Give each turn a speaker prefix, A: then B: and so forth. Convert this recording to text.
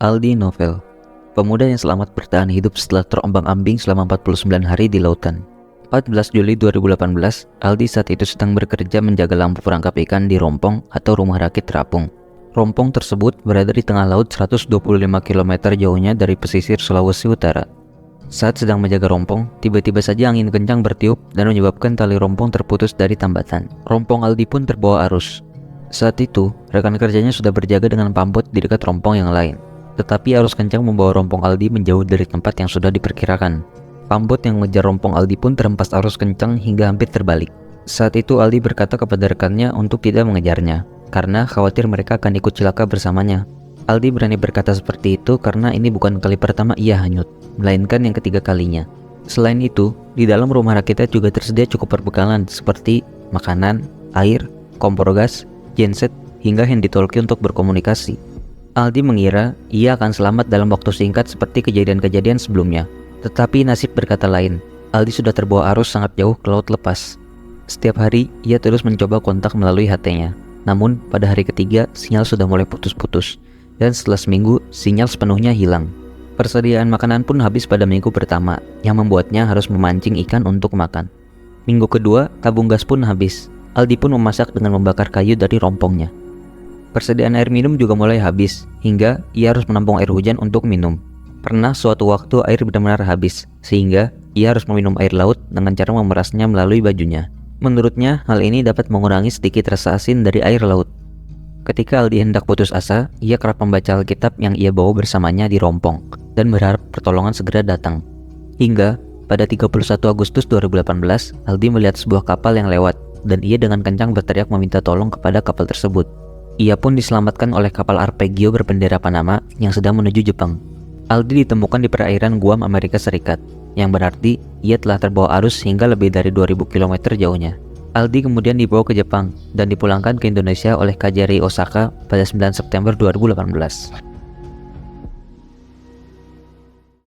A: Aldi Novel, pemuda yang selamat bertahan hidup setelah terombang-ambing selama 49 hari di lautan. 14 Juli 2018, Aldi saat itu sedang bekerja menjaga lampu perangkap ikan di Rompong atau rumah rakit terapung. Rompong tersebut berada di tengah laut 125 km jauhnya dari pesisir Sulawesi Utara. Saat sedang menjaga rompong, tiba-tiba saja angin kencang bertiup dan menyebabkan tali rompong terputus dari tambatan. Rompong Aldi pun terbawa arus. Saat itu, rekan kerjanya sudah berjaga dengan pamput di dekat rompong yang lain. Tetapi arus kencang membawa rompong Aldi menjauh dari tempat yang sudah diperkirakan. Pamput yang mengejar rompong Aldi pun terhempas arus kencang hingga hampir terbalik. Saat itu Aldi berkata kepada rekannya untuk tidak mengejarnya, karena khawatir mereka akan ikut celaka bersamanya. Aldi berani berkata seperti itu karena ini bukan kali pertama ia hanyut, melainkan yang ketiga kalinya. Selain itu, di dalam rumah rakitnya juga tersedia cukup perbekalan seperti makanan, air, kompor gas, genset, hingga handy talkie untuk berkomunikasi. Aldi mengira ia akan selamat dalam waktu singkat seperti kejadian-kejadian sebelumnya. Tetapi nasib berkata lain. Aldi sudah terbawa arus sangat jauh ke laut lepas. Setiap hari, ia terus mencoba kontak melalui HT-nya. Namun, pada hari ketiga, sinyal sudah mulai putus-putus. Dan setelah seminggu, sinyal sepenuhnya hilang. Persediaan makanan pun habis pada minggu pertama, yang membuatnya harus memancing ikan untuk makan. Minggu kedua, tabung gas pun habis. Aldi pun memasak dengan membakar kayu dari rompongnya. Persediaan air minum juga mulai habis, hingga ia harus menampung air hujan untuk minum. Pernah suatu waktu air benar-benar habis, sehingga ia harus meminum air laut dengan cara memerasnya melalui bajunya. Menurutnya, hal ini dapat mengurangi sedikit rasa asin dari air laut. Ketika Aldi hendak putus asa, ia kerap membaca Alkitab yang ia bawa bersamanya di rompong, dan berharap pertolongan segera datang. Hingga, pada 31 Agustus 2018, Aldi melihat sebuah kapal yang lewat, dan ia dengan kencang berteriak meminta tolong kepada kapal tersebut. Ia pun diselamatkan oleh kapal Arpeggio berbendera Panama yang sedang menuju Jepang. Aldi ditemukan di perairan Guam, Amerika Serikat, yang berarti ia telah terbawa arus hingga lebih dari 2000 km jauhnya. Aldi kemudian dibawa ke Jepang dan dipulangkan ke Indonesia oleh KJRI Osaka pada 9 September 2018.